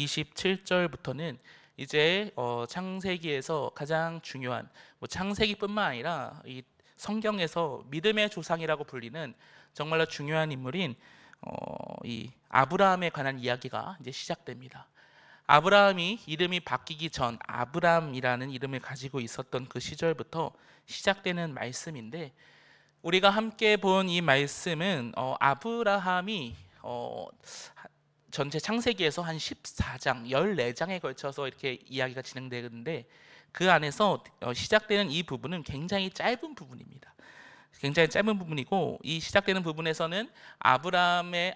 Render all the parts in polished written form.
27절부터는 이제 창세기에서 가장 중요한 창세기뿐만 아니라 이 성경에서 믿음의 조상이라고 불리는 정말로 중요한 인물인 이 아브라함에 관한 이야기가 이제 시작됩니다. 아브라함이 이름이 바뀌기 전 아브람이라는 이름을 가지고 있었던 그 시절부터 시작되는 말씀인데, 우리가 함께 본 이 말씀은 아브라함이 전체 창세기에서 한 14장, 14장에 걸쳐서 이렇게 이야기가 진행되는데, 그 안에서 시작되는 이 부분은 굉장히 짧은 부분입니다. 굉장히 짧은 부분이고, 이 시작되는 부분에서는 아브라함의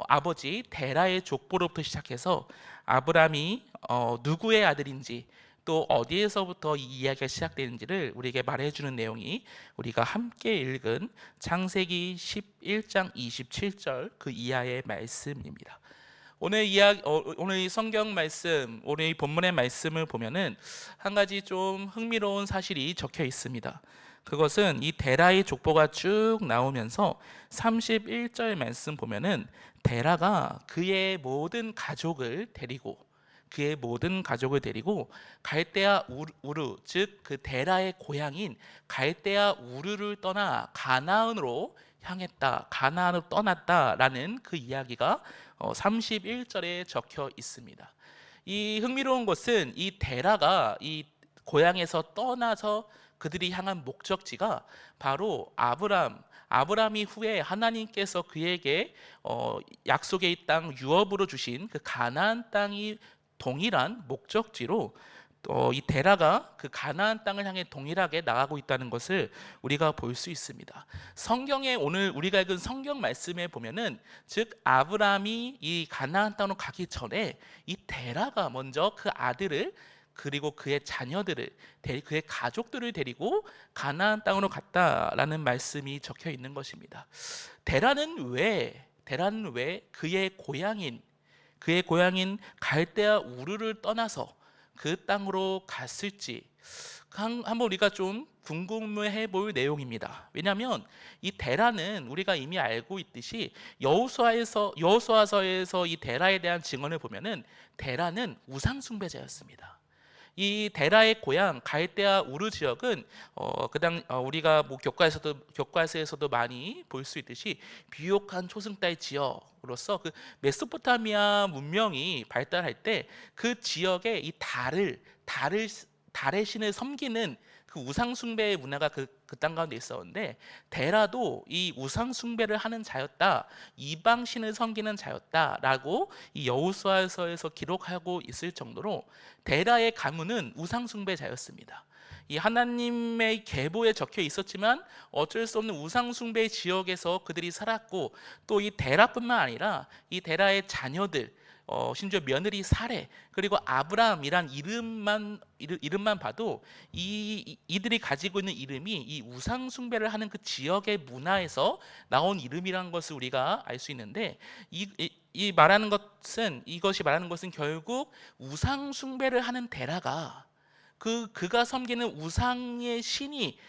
아버지 데라의 족보로부터 시작해서 아브라함이 누구의 아들인지, 또 어디에서부터 이 이야기가 시작되는지를 우리에게 말해주는 내용이 우리가 함께 읽은 창세기 11장 27절 그 이하의 말씀입니다. 오늘 이 성경 말씀, 오늘 이 본문의 말씀을 보면은 한 가지 좀 흥미로운 사실이 적혀 있습니다. 그것은 이 데라의 족보가 쭉 나오면서 31절 말씀 보면은 데라가 그의 모든 가족을 데리고 갈대아 우르, 즉 그 데라의 고향인 갈대아 우르를 떠나 가나안으로 떠났다라는 그 이야기가 31절에 적혀 있습니다. 이 흥미로운 것은 이 데라가 이 고향에서 떠나서 그들이 향한 목적지가 바로 아브람이 후에 하나님께서 그에게 약속의 땅 유업으로 주신 그 가나안 땅이 동일한 목적지로 이 데라가 그 가나안 땅을 향해 동일하게 나가고 있다는 것을 우리가 볼 수 있습니다. 성경에 오늘 우리가 읽은 성경 말씀에 보면은, 즉 아브람이 이 가나안 땅으로 가기 전에 이 데라가 먼저 그 아들을 그리고 그의 자녀들을 그의 가족들을 데리고 가나안 땅으로 갔다라는 말씀이 적혀 있는 것입니다. 데라는 왜 그의 고향인 갈대아 우르를 떠나서 그 땅으로 갔을지 한번 우리가 좀 궁금해 볼 내용입니다. 왜냐하면 이 데라는 우리가 이미 알고 있듯이 여호수아서에서 이 데라에 대한 증언을 보면은 데라는 우상 숭배자였습니다. 이 데라의 고향 갈대아 우르 지역은 우리가 교과서에서도 많이 볼 수 있듯이 비옥한 초승달 지역으로서 그 메소포타미아 문명이 발달할 때 그 지역에 이 달의 신을 섬기는 그 우상 숭배의 문화가 그 땅 가운데 있었는데, 데라도 이 우상 숭배를 하는 자였다, 이방 신을 섬기는 자였다라고 이 여호수아서에서 기록하고 있을 정도로 데라의 가문은 우상 숭배자였습니다. 이 하나님의 계보에 적혀 있었지만 어쩔 수 없는 우상 숭배의 지역에서 그들이 살았고, 또 이 데라뿐만 아니라 이 데라의 자녀들, 심지어 며느리 사레, 그리고 아브라함이란 이름만 봐도 이들이 가지고 있는 이름이 이 우상 숭배를 하는 그 지역의 문화에서 나온 이름이라는 것을 우리가 알 수 있는데, 이것이 말하는 것은 결국 우상 숭배를 하는 데라가 그가 섬기는 우상의 신이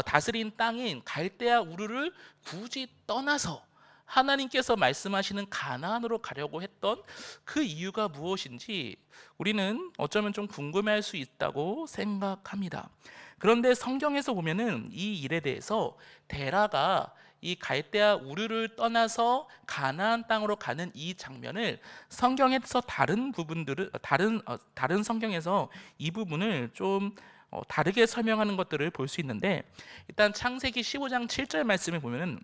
다스린 땅인 갈대아 우르를 굳이 떠나서 하나님께서 말씀하시는 가나안으로 가려고 했던 그 이유가 무엇인지 우리는 어쩌면 좀 궁금해할 수 있다고 생각합니다. 그런데 성경에서 보면은 이 일에 대해서 데라가 이 갈대아 우르를 떠나서 가나안 땅으로 가는 이 장면을 성경에서 다른 성경에서 이 부분을 좀 다르게 설명하는 것들을 볼 수 있는데, 일단 창세기 15장 7절 말씀을 보면은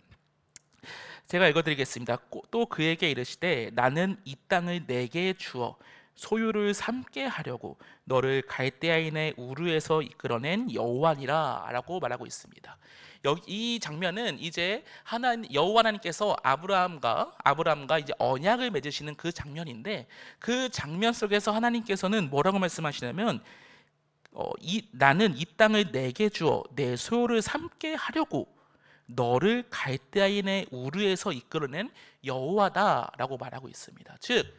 제가 읽어드리겠습니다. 또 그에게 이르시되 나는 이 땅을 내게 주어 소유를 삼게 하려고 너를 갈대아인의 우르에서 이끌어낸 여호와니라 라고 말하고 있습니다. 이 장면은 이제 여호와 하나님께서 아브라함과 이제 언약을 맺으시는 그 장면인데, 그 장면 속에서 하나님께서는 뭐라고 말씀하시냐면 나는 이 땅을 내게 주어 내 소유를 삼게 하려고 너를 갈대아인의 우르에서 이끌어낸 여호와다라고 말하고 있습니다. 즉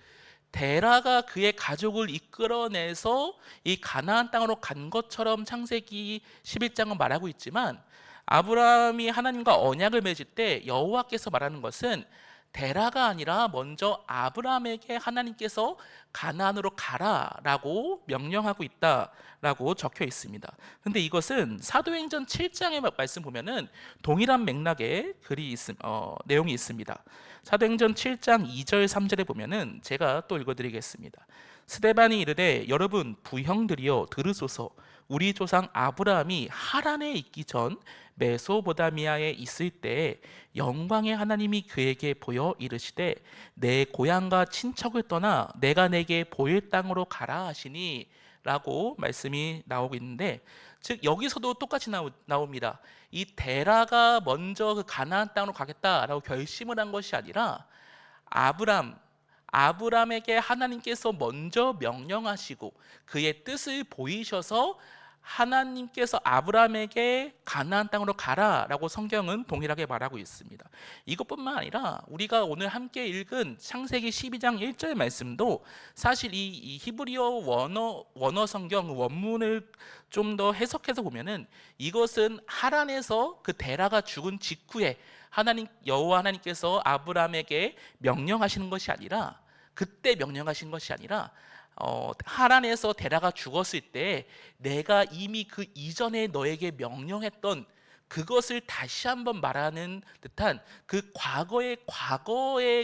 데라가 그의 가족을 이끌어내서 이 가나안 땅으로 간 것처럼 창세기 11장은 말하고 있지만, 아브라함이 하나님과 언약을 맺을 때 여호와께서 말하는 것은 데라가 아니라 먼저 아브라함에게 하나님께서 가나안으로 가라라고 명령하고 있다라고 적혀 있습니다. 근데 이것은 사도행전 7장의 말씀 보면은 동일한 맥락의 내용이 있습니다. 사도행전 7장 2절 3절에 보면은 제가 또 읽어드리겠습니다. 스데반이 이르되 여러분 부형들이여 들으소서. 우리 조상 아브라함이 하란에 있기 전 메소보다미아에 있을 때에 영광의 하나님이 그에게 보여 이르시되 내 고향과 친척을 떠나 내가 내게 보일 땅으로 가라 하시니 라고 말씀이 나오고 있는데, 즉 여기서도 똑같이 나옵니다. 이 데라가 먼저 그 가나안 땅으로 가겠다라고 결심을 한 것이 아니라 아브람에게 하나님께서 먼저 명령하시고 그의 뜻을 보이셔서 하나님께서 아브람에게 가나안 땅으로 가라라고 성경은 동일하게 말하고 있습니다. 이것뿐만 아니라 우리가 오늘 함께 읽은 창세기 12장 1절 말씀도 사실 이 히브리어 원어 성경 원문을 좀 더 해석해서 보면은 이것은 하란에서 그 데라가 죽은 직후에 여호와 하나님께서 아브람에게 명령하시는 것이 아니라, 그때 명령하신 것이 아니라 하란에서 데라가 죽었을 때 내가 이미 그 이전에 너에게 명령했던 그것을 다시 한번 말하는 듯한 그 과거의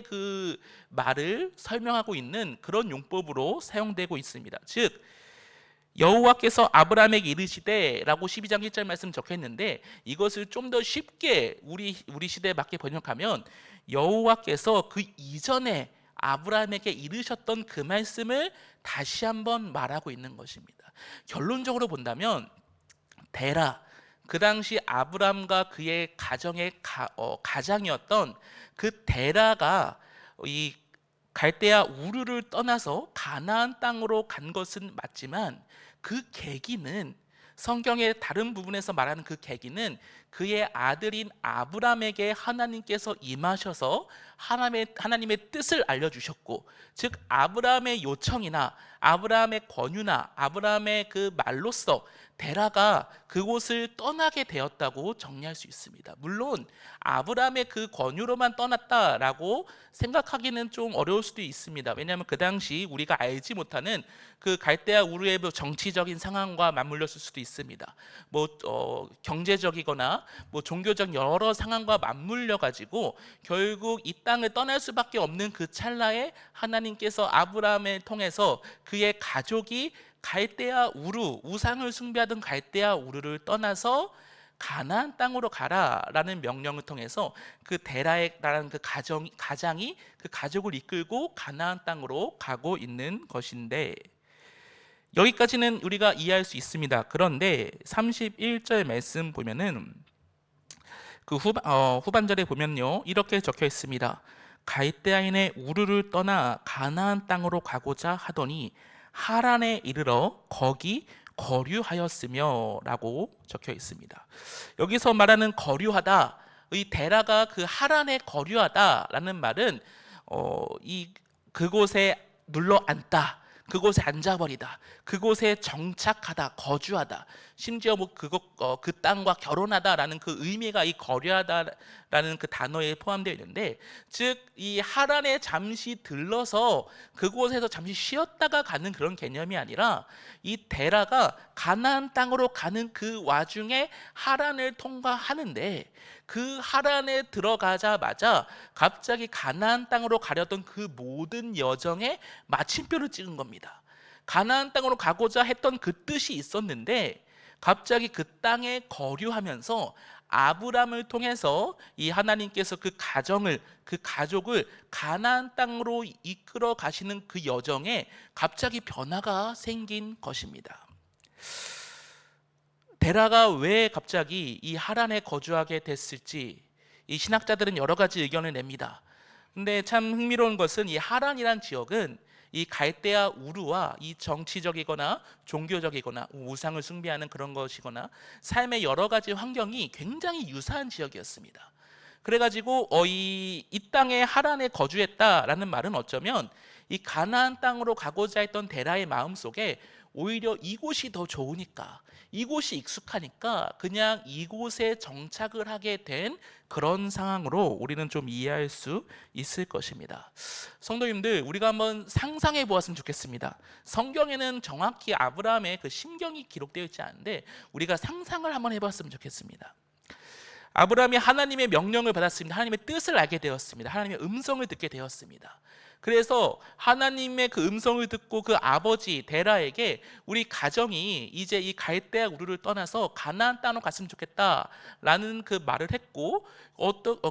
그 말을 설명하고 있는 그런 용법으로 사용되고 있습니다. 즉 여호와께서 아브라함에게 이르시되라고 12장 1절 말씀 적혀 있는데, 이것을 좀 더 쉽게 우리 시대에 맞게 번역하면 여호와께서 그 이전에 아브라함에게 이르셨던 그 말씀을 다시 한번 말하고 있는 것입니다. 결론적으로 본다면 데라, 그 당시 아브람과 그의 가장이었던 그 데라가 이 갈대아 우르를 떠나서 가나안 땅으로 간 것은 맞지만, 그 계기는 성경의 다른 부분에서 말하는 그 계기는 그의 아들인 아브람에게 하나님께서 임하셔서 하나님의 뜻을 알려주셨고, 즉 아브람의 요청이나 아브람의 권유나 아브람의 그 말로써 데라가 그곳을 떠나게 되었다고 정리할 수 있습니다. 물론 아브람의 그 권유로만 떠났다라고 생각하기는 좀 어려울 수도 있습니다. 왜냐하면 그 당시 우리가 알지 못하는 그 갈대아 우르의 정치적인 상황과 맞물렸을 수도 있습니다. 경제적이거나 종교적 여러 상황과 맞물려 가지고 결국 이 땅을 떠날 수밖에 없는 그 찰나에 하나님께서 아브람을 통해서 그의 가족이 갈대아 우르, 우상을 숭배하던 갈대아 우르를 떠나서 가나안 땅으로 가라라는 명령을 통해서 그 데라라는 그 가장이 그 가족을 이끌고 가나안 땅으로 가고 있는 것인데, 여기까지는 우리가 이해할 수 있습니다. 그런데 31절 말씀 보면은 그 후반절에 보면요, 이렇게 적혀 있습니다. 갈대아인의 우르를 떠나 가나안 땅으로 가고자 하더니 하란에 이르러 거기 거류하였으며 라고 적혀 있습니다. 여기서 말하는 거류하다, 이 데라가 그 하란에 거류하다라는 말은 그곳에 눌러 앉다, 그곳에 앉아버리다, 그곳에 정착하다, 거주하다, 심지어 그 땅과 결혼하다라는 그 의미가 이 거류하다라는 그 단어에 포함되어 있는데, 즉 이 하란에 잠시 들러서 그곳에서 잠시 쉬었다가 가는 그런 개념이 아니라, 이 데라가 가나안 땅으로 가는 그 와중에 하란을 통과하는데, 그 하란에 들어가자마자 갑자기 가나안 땅으로 가려던 그 모든 여정에 마침표를 찍은 겁니다. 가나안 땅으로 가고자 했던 그 뜻이 있었는데 갑자기 그 땅에 거류하면서 아브람을 통해서 이 하나님께서 그 가족을 가나안 땅으로 이끌어 가시는 그 여정에 갑자기 변화가 생긴 것입니다. 데라가 왜 갑자기 이 하란에 거주하게 됐을지 이 신학자들은 여러 가지 의견을 냅니다. 근데 참 흥미로운 것은 이 하란이란 지역은 이 갈대아 우르와 이 정치적이거나 종교적이거나 우상을 숭배하는 그런 것이거나 삶의 여러 가지 환경이 굉장히 유사한 지역이었습니다. 그래가지고 이 땅에 하란에 거주했다라는 말은 어쩌면 이 가나안 땅으로 가고자 했던 데라의 마음속에 오히려 이곳이 더 좋으니까, 이곳이 익숙하니까 그냥 이곳에 정착을 하게 된 그런 상황으로 우리는 좀 이해할 수 있을 것입니다. 성도님들, 우리가 한번 상상해 보았으면 좋겠습니다. 성경에는 정확히 아브라함의 그 심경이 기록되어 있지 않은데 우리가 상상을 한번 해봤으면 좋겠습니다. 아브라함이 하나님의 명령을 받았습니다. 하나님의 뜻을 알게 되었습니다. 하나님의 음성을 듣게 되었습니다. 그래서 하나님의 그 음성을 듣고 그 아버지 데라에게 우리 가정이 이제 이 갈대아 우르를 떠나서 가나안 땅으로 갔으면 좋겠다라는 그 말을 했고,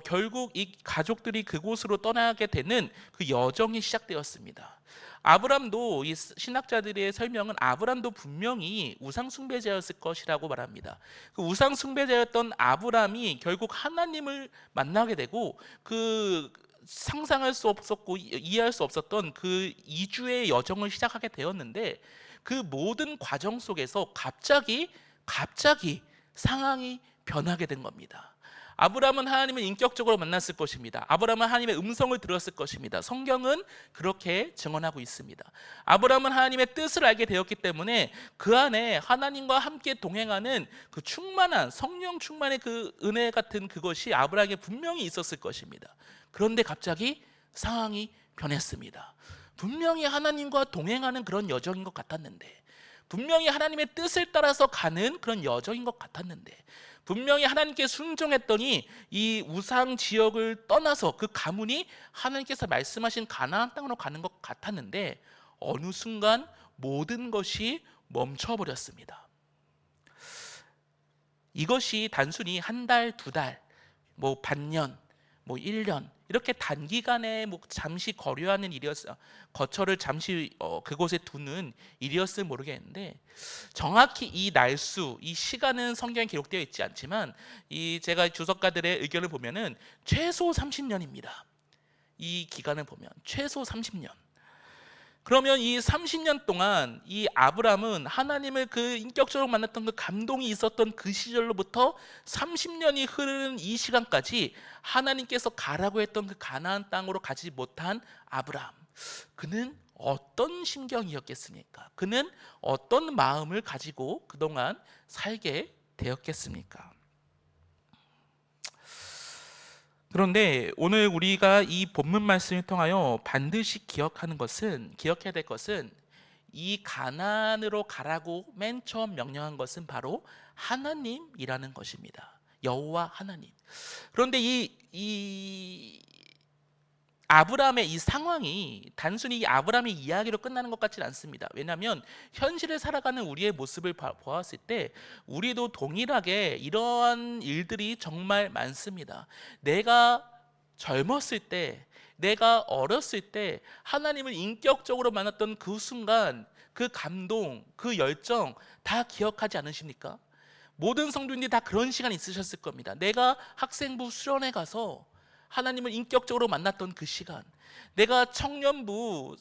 결국 이 가족들이 그곳으로 떠나게 되는 그 여정이 시작되었습니다. 아브람도, 이 신학자들의 설명은 아브람도 분명히 우상 숭배자였을 것이라고 말합니다. 그 우상 숭배자였던 아브람이 결국 하나님을 만나게 되고, 그 상상할 수 없었고 이해할 수 없었던 그 이주의 여정을 시작하게 되었는데, 그 모든 과정 속에서 갑자기 상황이 변하게 된 겁니다. 아브라함은 하나님을 인격적으로 만났을 것입니다. 아브라함은 하나님의 음성을 들었을 것입니다. 성경은 그렇게 증언하고 있습니다. 아브라함은 하나님의 뜻을 알게 되었기 때문에 그 안에 하나님과 함께 동행하는 그 충만한 성령 충만의 그 은혜 같은 그것이 아브라함에게 분명히 있었을 것입니다. 그런데 갑자기 상황이 변했습니다. 분명히 하나님과 동행하는 그런 여정인 것 같았는데, 분명히 하나님의 뜻을 따라서 가는 그런 여정인 것 같았는데, 분명히 하나님께 순종했더니 이 우상 지역을 떠나서 그 가문이 하나님께서 말씀하신 가나안 땅으로 가는 것 같았는데, 어느 순간 모든 것이 멈춰버렸습니다. 이것이 단순히 한 달, 두 달, 반년, 1년 이렇게 단기간에 잠시 거류하는 일이었어요. 거처를 잠시 그곳에 두는 일이었을 모르겠는데, 정확히 이 날수, 이 시간은 성경에 기록되어 있지 않지만 제가 주석가들의 의견을 보면은 최소 30년입니다. 이 기간을 보면 최소 30년. 그러면 이 30년 동안 이 아브람은 하나님을 그 인격적으로 만났던 그 감동이 있었던 그 시절로부터 30년이 흐르는 이 시간까지 하나님께서 가라고 했던 그 가나안 땅으로 가지 못한 아브람, 그는 어떤 심경이었겠습니까? 그는 어떤 마음을 가지고 그동안 살게 되었겠습니까? 그런데 오늘 우리가 이 본문 말씀을 통하여 반드시 기억해야 될 것은, 이 가나안으로 가라고 맨 처음 명령한 것은 바로 하나님이라는 것입니다. 여호와 하나님. 그런데 이 아브라함의 이 상황이 단순히 이 아브라함의 이야기로 끝나는 것 같지는 않습니다. 왜냐하면 현실을 살아가는 우리의 모습을 보았을 때 우리도 동일하게 이러한 일들이 정말 많습니다. 내가 젊었을 때, 내가 어렸을 때 하나님을 인격적으로 만났던 그 순간, 그 감동, 그 열정 다 기억하지 않으십니까? 모든 성도님들이 다 그런 시간이 있으셨을 겁니다. 내가 학생부 수련회 가서 하나님을 인격적으로 만났던 그 시간, 내가 청년부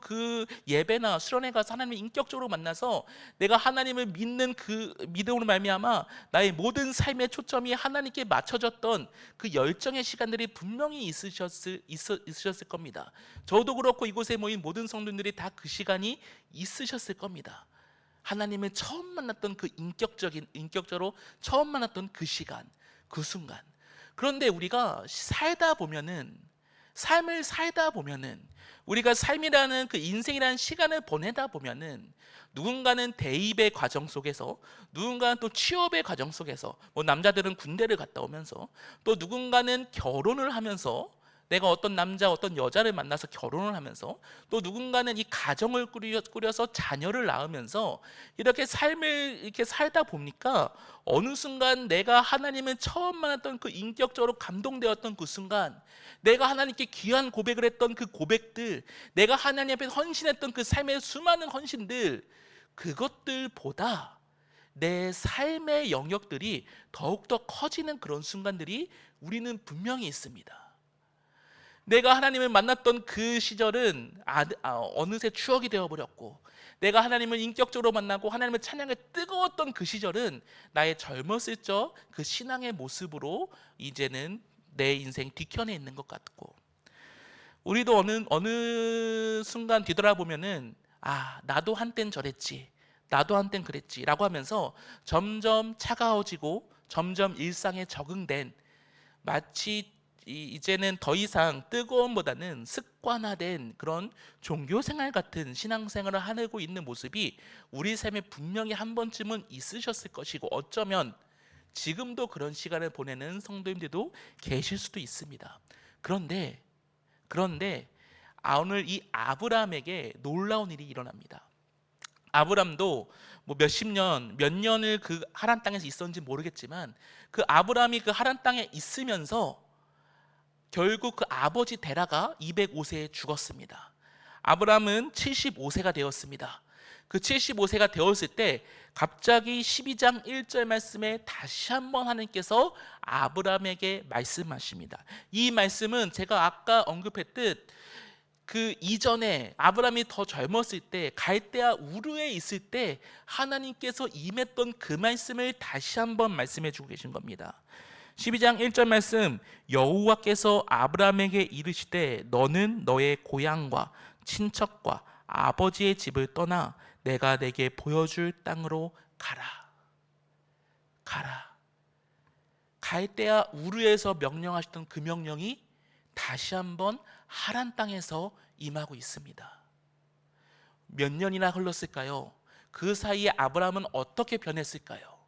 그 예배나 수련회 가서 하나님을 인격적으로 만나서 내가 하나님을 믿는 그 믿음으로 말미암아 나의 모든 삶의 초점이 하나님께 맞춰졌던 그 열정의 시간들이 분명히 있으셨을 겁니다. 저도 그렇고 이곳에 모인 모든 성도들이 다 그 시간이 있으셨을 겁니다. 하나님을 처음 만났던 그 인격적으로 처음 만났던 그 시간, 그 순간. 그런데 우리가 삶을 살다 보면은, 우리가 삶이라는 그 인생이라는 시간을 보내다 보면은, 누군가는 대입의 과정 속에서, 누군가는 또 취업의 과정 속에서, 남자들은 군대를 갔다 오면서, 또 누군가는 결혼을 하면서, 내가 어떤 남자, 어떤 여자를 만나서 결혼을 하면서, 또 누군가는 이 가정을 꾸려서 자녀를 낳으면서 이렇게 삶을 이렇게 살다 보니까 어느 순간 내가 하나님을 처음 만났던 그 인격적으로 감동되었던 그 순간, 내가 하나님께 귀한 고백을 했던 그 고백들, 내가 하나님 앞에 헌신했던 그 삶의 수많은 헌신들, 그것들보다 내 삶의 영역들이 더욱더 커지는 그런 순간들이 우리는 분명히 있습니다. 내가 하나님을 만났던 그 시절은 어느새 추억이 되어버렸고, 내가 하나님을 인격적으로 만나고 하나님을 찬양에 뜨거웠던 그 시절은 나의 젊었을 적 그 신앙의 모습으로 이제는 내 인생 뒤편에 있는 것 같고, 우리도 어느 순간 뒤돌아보면은 아, 나도 한땐 저랬지. 나도 한땐 그랬지라고 하면서 점점 차가워지고 점점 일상에 적응된, 마치 이제는 더 이상 뜨거움보다는 습관화된 그런 종교생활 같은 신앙생활을 하고 있는 모습이 우리 삶에 분명히 한 번쯤은 있으셨을 것이고, 어쩌면 지금도 그런 시간을 보내는 성도님들도 계실 수도 있습니다. 그런데 오늘 이 아브라함에게 놀라운 일이 일어납니다. 아브람도 뭐 몇십 년, 몇 년을 그 하란 땅에서 있었는지 모르겠지만, 그 아브람이 그 하란 땅에 있으면서 결국 그 아버지 데라가 205세에 죽었습니다. 아브람은 75세가 되었습니다. 그 75세가 되었을 때 갑자기 12장 1절 말씀에 다시 한번 하나님께서 아브람에게 말씀하십니다. 이 말씀은 제가 아까 언급했듯 그 이전에 아브라함이 더 젊었을 때 갈대아 우르에 있을 때 하나님께서 임했던 그 말씀을 다시 한번 말씀해 주고 계신 겁니다. 12장 1절 말씀, 여호와께서 아브라함에게 이르시되 너는 너의 고향과 친척과 아버지의 집을 떠나 내가 내게 보여줄 땅으로 가라. 가라. 갈대아 우르에서 명령하셨던 그 명령이 다시 한번 하란 땅에서 임하고 있습니다. 몇 년이나 흘렀을까요? 그 사이에 아브라함은 어떻게 변했을까요?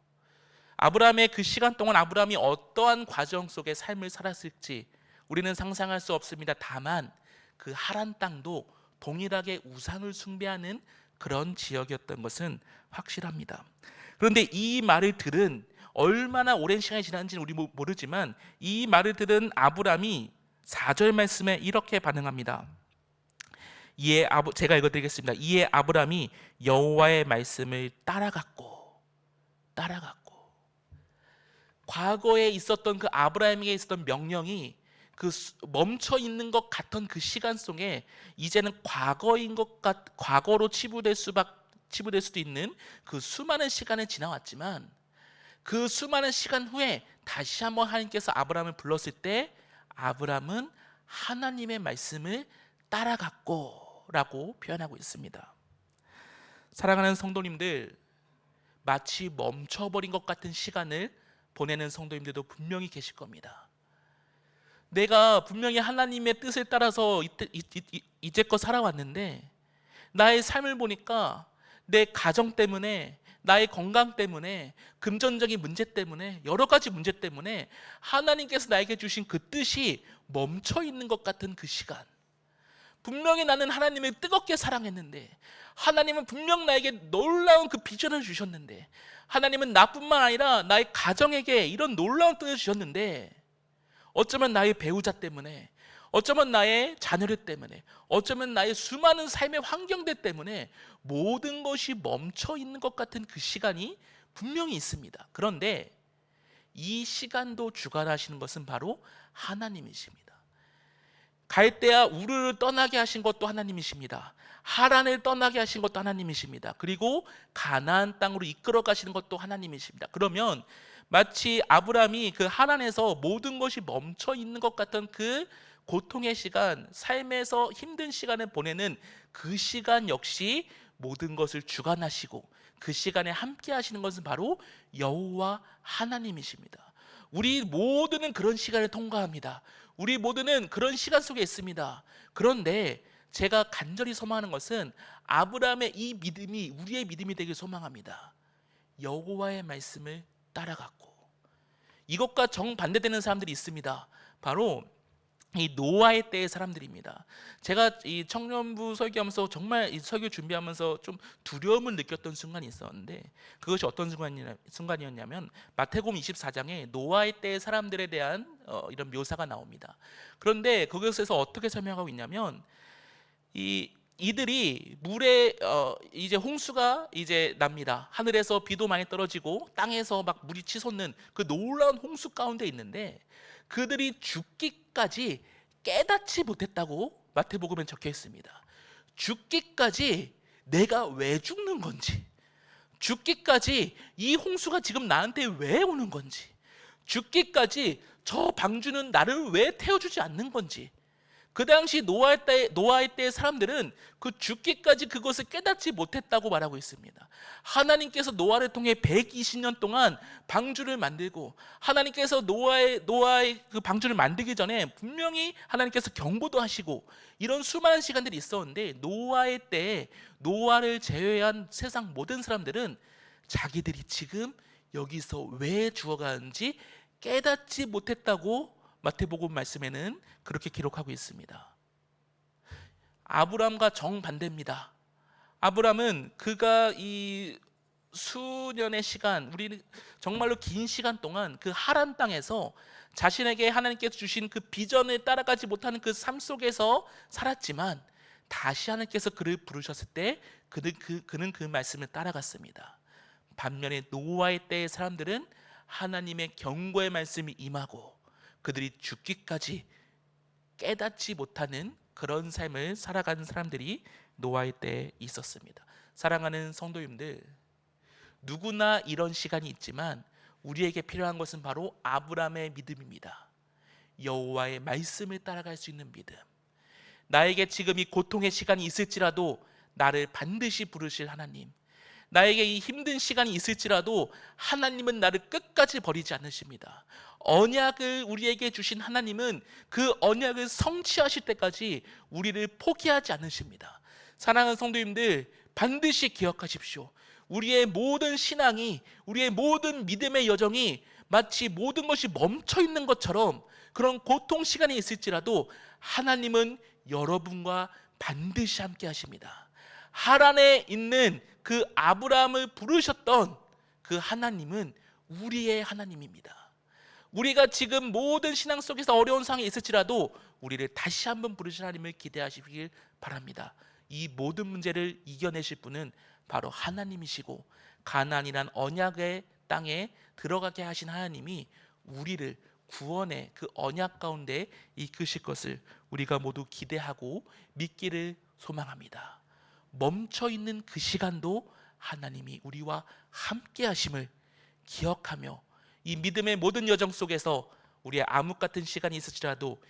아브라함의 그 시간 동안 아브라함이 어떠한 과정 속에 삶을 살았을지 우리는 상상할 수 없습니다. 다만 그 하란 땅도 동일하게 우상을 숭배하는 그런 지역이었던 것은 확실합니다. 그런데 이 말을 들은, 얼마나 오랜 시간이 지났는지는 우리 모르지만 이 말을 들은 아브라함이 4절 말씀에 이렇게 반응합니다. 제가 읽어드리겠습니다. 이에 아브라함이 여호와의 말씀을 따라갔고 과거에 있었던 그 아브라함에게 있었던 명령이 그 멈춰 있는 것 같던 그 시간 속에 이제는 과거로 치부될 수도 있는 그 수많은 시간을 지나왔지만, 그 수많은 시간 후에 다시 한번 하나님께서 아브라함을 불렀을 때 아브라함은 하나님의 말씀을 따라갔고 라고 표현하고 있습니다. 사랑하는 성도님들, 마치 멈춰버린 것 같은 시간을 보내는 성도님들도 분명히 계실 겁니다. 내가 분명히 하나님의 뜻을 따라서 이제껏 살아왔는데 나의 삶을 보니까 내 가정 때문에, 나의 건강 때문에, 금전적인 문제 때문에, 여러 가지 문제 때문에 하나님께서 나에게 주신 그 뜻이 멈춰 있는 것 같은 그 시간, 분명히 나는 하나님을 뜨겁게 사랑했는데, 하나님은 분명 나에게 놀라운 그 비전을 주셨는데, 하나님은 나뿐만 아니라 나의 가정에게 이런 놀라운 뜻을 주셨는데, 어쩌면 나의 배우자 때문에, 어쩌면 나의 자녀들 때문에, 어쩌면 나의 수많은 삶의 환경들 때문에 모든 것이 멈춰 있는 것 같은 그 시간이 분명히 있습니다. 그런데 이 시간도 주관하시는 것은 바로 하나님이십니다. 갈대아 우르를 떠나게 하신 것도 하나님이십니다. 하란을 떠나게 하신 것도 하나님이십니다. 그리고 가나안 땅으로 이끌어 가시는 것도 하나님이십니다. 그러면 마치 아브라함이 그 하란에서 모든 것이 멈춰 있는 것 같은 그 고통의 시간, 삶에서 힘든 시간을 보내는 그 시간 역시 모든 것을 주관하시고 그 시간에 함께 하시는 것은 바로 여호와 하나님이십니다. 우리 모두는 그런 시간을 통과합니다. 우리 모두는 그런 시간 속에 있습니다. 그런데 제가 간절히 소망하는 것은 아브라함의 이 믿음이 우리의 믿음이 되길 소망합니다. 여호와의 말씀을 따라갔고, 이것과 정반대되는 사람들이 있습니다. 바로 이 노아의 때의 사람들입니다. 제가 이 청년부 설교하면서 정말 이 설교 준비하면서 좀 두려움을 느꼈던 순간이 있었는데, 그것이 어떤 순간이었냐면 마태복음 24장에 노아의 때의 사람들에 대한 이런 묘사가 나옵니다. 그런데 그것에서 어떻게 설명하고 있냐면, 이들이 물에 이제 홍수가 이제 납니다. 하늘에서 비도 많이 떨어지고 땅에서 막 물이 치솟는 그 놀라운 홍수 가운데 있는데, 그들이 죽기까지 깨닫지 못했다고 마태복음에 적혀 있습니다. 죽기까지 내가 왜 죽는 건지, 죽기까지 이 홍수가 지금 나한테 왜 오는 건지, 죽기까지 저 방주는 나를 왜 태워주지 않는 건지, 그 당시 노아의 때 사람들은 그 죽기까지 그것을 깨닫지 못했다고 말하고 있습니다. 하나님께서 노아를 통해 120년 동안 방주를 만들고, 하나님께서 노아의 그 방주를 만들기 전에 분명히 하나님께서 경고도 하시고, 이런 수많은 시간들이 있었는데, 노아의 때에 노아를 제외한 세상 모든 사람들은 자기들이 지금 여기서 왜 죽어가는지 깨닫지 못했다고 마태복음 말씀에는 그렇게 기록하고 있습니다. 아브람과 정반대입니다. 아브람은 그가 이 수년의 시간, 우리 정말로 긴 시간 동안 그 하란 땅에서 자신에게 하나님께서 주신 그 비전을 따라가지 못하는 그 삶 속에서 살았지만, 다시 하나님께서 그를 부르셨을 때 그는 그 말씀을 따라갔습니다. 반면에 노아의 때의 사람들은 하나님의 경고의 말씀이 임하고 그들이 죽기까지 깨닫지 못하는 그런 삶을 살아가는 사람들이 노아의 때에 있었습니다. 사랑하는 성도님들, 누구나 이런 시간이 있지만 우리에게 필요한 것은 바로 아브라함의 믿음입니다. 여호와의 말씀을 따라갈 수 있는 믿음. 나에게 지금 이 고통의 시간이 있을지라도 나를 반드시 부르실 하나님, 나에게 이 힘든 시간이 있을지라도 하나님은 나를 끝까지 버리지 않으십니다. 언약을 우리에게 주신 하나님은 그 언약을 성취하실 때까지 우리를 포기하지 않으십니다. 사랑하는 성도님들, 반드시 기억하십시오. 우리의 모든 신앙이, 우리의 모든 믿음의 여정이 마치 모든 것이 멈춰 있는 것처럼 그런 고통 시간이 있을지라도 하나님은 여러분과 반드시 함께 하십니다. 하란에 있는 그 아브라함을 부르셨던 그 하나님은 우리의 하나님입니다. 우리가 지금 모든 신앙 속에서 어려운 상황이 있을지라도 우리를 다시 한번 부르실 하나님을 기대하시길 바랍니다. 이 모든 문제를 이겨내실 분은 바로 하나님이시고, 가나안이란 언약의 땅에 들어가게 하신 하나님이 우리를 구원의 그 언약 가운데 이끄실 것을 우리가 모두 기대하고 믿기를 소망합니다. 멈춰 있는 그 시간도 하나님이 우리와 함께 하심을 기억하며, 이 믿음의 모든 여정 속에서 우리의 암흑 같은 시간이 있을지라도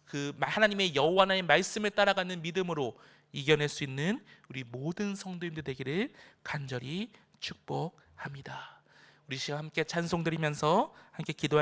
그 하나님의 여호와 하나님의 말씀을 따라가는 믿음으로 이겨낼 수 있는 우리 모든 성도님들 되기를 간절히 축복합니다. 우리 시간 함께 찬송 드리면서 함께 기도할